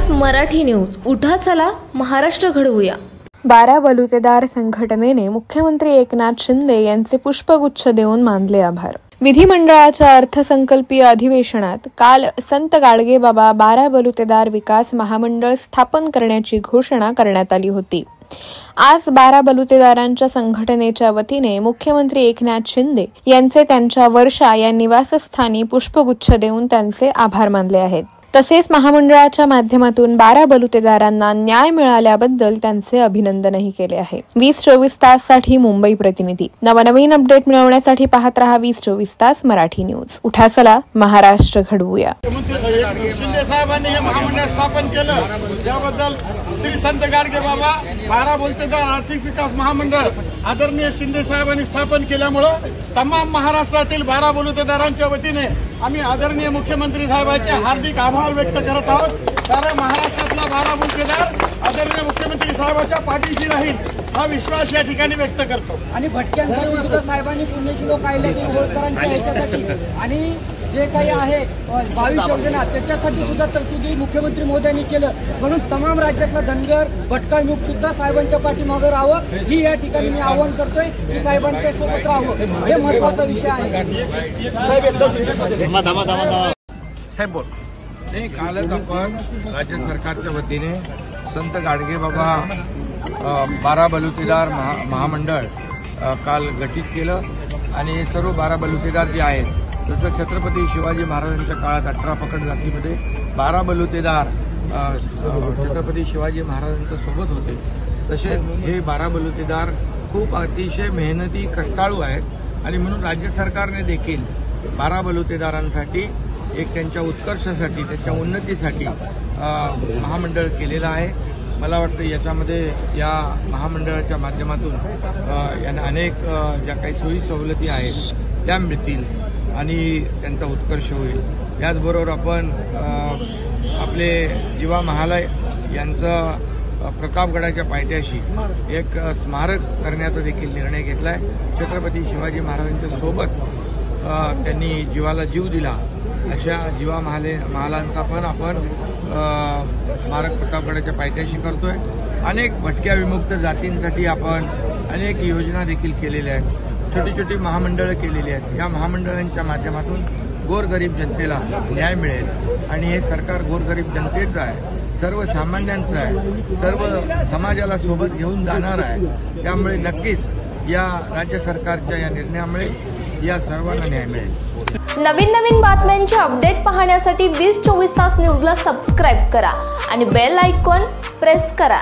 तास मराठी न्यूज. उठा चला महाराष्ट्र घडवूया. 12 बलुतेदार संघटनेने मुख्यमंत्री एकनाथ शिंदे यांचे पुष्पगुच्छ देऊन मानले आभार. विधिमंडळाच्या अर्थसंकल्पीय अधिवेशनात काल संत गाडगेबाबा 12 बलुतेदार विकास महामंडळ स्थापन करण्याची घोषणा करण्यात आली होती. आज 12 बलुतेदारांच्या संघटनेच्या वतीने मुख्यमंत्री एकनाथ शिंदे यांचे त्यांच्या वर्षा या निवासस्थानी पुष्पगुच्छ देऊन त्यांचे आभार मानले आहेत. तसेच महामंडळाच्या माध्यमातून 12 बलुतेदारांना न्याय मिळाल्याबद्दल त्यांचे अभिनंदनही केले आहे. 20-24 ताससाठी मुंबई प्रतिनिधी. नवनवीन अपडेट मिळवण्यासाठी पाहत रहा 20-24 तास मराठी न्यूज. उठा चला महाराष्ट्र घडवूया. शिंदे साहेबांनी हे महामंडळ स्थापन केलं त्याबद्दल श्री संत गाडगेबाबा 12 बलुतेदार आर्थिक विकास महामंडळ आदरणीय शिंदे साहेबांनी स्थापन केल्यामुळे तमाम महाराष्ट्रातील 12 बलुतेदारांच्या वतीने आम्ही आदरणीय मुख्यमंत्री साहेबांचे हार्दिक आभार व्यक्त करत आहोत. कारण महाराष्ट्रातला 12 बलुतेदार आदरणीय मुख्यमंत्री साहेबांच्या पाठीशी राहील हा विश्वास या ठिकाणी व्यक्त करतो. आणि भटक्यांसाठी सुद्धा साहेबांनी पुण्यश्लोक आलेले होळकरांच्या ह्याच्यासाठी आणि जे काही आहे 22 योजना त्याच्यासाठी सुद्धा तरतुदी मुख्यमंत्री मोदयांनी केलं. म्हणून तमाम राज्यातला धनगर भटका युग सुद्धा साहेबांच्या पाठीमागे राहावं ही या ठिकाणी मी आवाहन करतोय की साहेबांच्या सोबत राहावं. हे महत्वाचा विषय आहे. साहेब बोल. नाही, कालच आपण राज्य सरकारच्या वतीने संत गाडगेबाबा 12 बलुतेदार महामंडळ काल गठीत केलं आणि सर्व 12 बलुतेदार जे आहेत जसं छत्रपती शिवाजी महाराजांच्या काळात 18 पकड जातीमध्ये 12 बलुतेदार छत्रपती शिवाजी महाराजांच्या सोबत होते तसे हे 12 बलुतेदार खूप अतिशय मेहनती कष्टाळू आहेत आणि म्हणून राज्य सरकारने देखील 12 बलुतेदारांसाठी एक त्यांच्या उत्कर्षासाठी त्यांच्या उन्नतीसाठी महामंडळ केलेलं आहे. मला वाटतं याच्यामध्ये या महामंडळाच्या माध्यमातून यांना अनेक ज्या काही सोयी सवलती आहेत त्या मिळतील आणि त्यांचा उत्कर्ष होईल. त्याचबरोबर आपण आपले जीवा महालय यांचं प्रतापगडाच्या पायथ्याशी एक स्मारक करण्याचा देखील निर्णय घेतला आहे. छत्रपती शिवाजी महाराजांच्या सोबत त्यांनी जीवाला जीव दिला अशा जीवा महालांचा पण आपण स्मारक प्रतापगडाच्या पायथ्याशी करतोय. अनेक भटक्या विमुक्त जातींसाठी आपण अनेक योजना देखील केलेल्या आहेत. छोटी छोटी महामंडळं केलेली आहेत. या महामंडळांच्या माध्यमातून गोरगरीब जनतेला न्याय मिळेल आणि हे सरकार गोरगरीब जनतेचं आहे, सर्वसामान्यांचं आहे, सर्व समाजाला सोबत घेऊन जाणार आहे. त्यामुळे नक्कीच या राज्य सरकारच्या या निर्णयामुळे या सर्वांना न्याय मिळेल. नवीन बातम्यांचे अपडेट पाहण्यासाठी 20-24 तास न्यूजला सबस्क्राईब करा आणि बेल आयकॉन प्रेस करा.